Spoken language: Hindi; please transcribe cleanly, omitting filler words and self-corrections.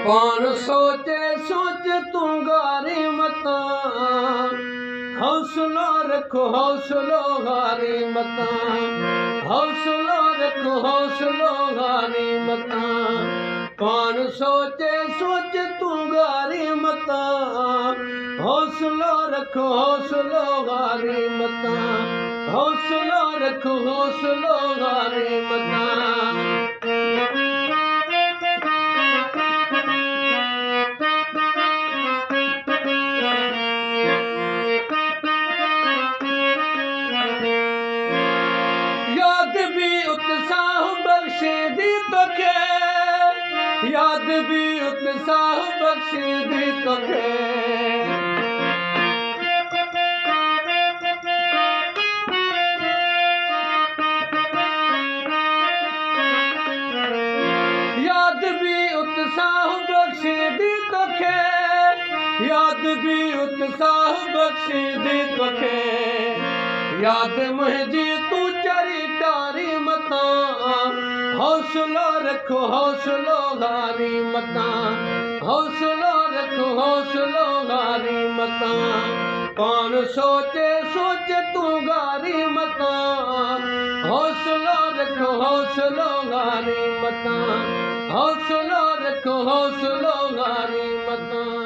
कौन सोचे सोच तू गारी मता, हौसला रखो हौसलो गारी मता, हौसला रखो हौसलो गारी मता। कौन सोचे सोच तू गारी मता, हौसला रखो हौसलो गारी मता, हौसला रखो हौसलो गारी मता। याद भी उत्साह बख्श दी तोखे, याद भी उत्साह बख्श दी तोखे। याद भी उत्साह बख्श दी तोखे, याद भी उत्साह बख्श दी तोखे। याद मुझी तू चरी डारी मता, हौसला रखो हौसलो गारी मता, हौसला रखो हौसलो गारी मता। कौन सोचे सोच तू गारी मता, हौसला रखो हौसलो गारी मता, हौसला रखो हौसलो गारी मता।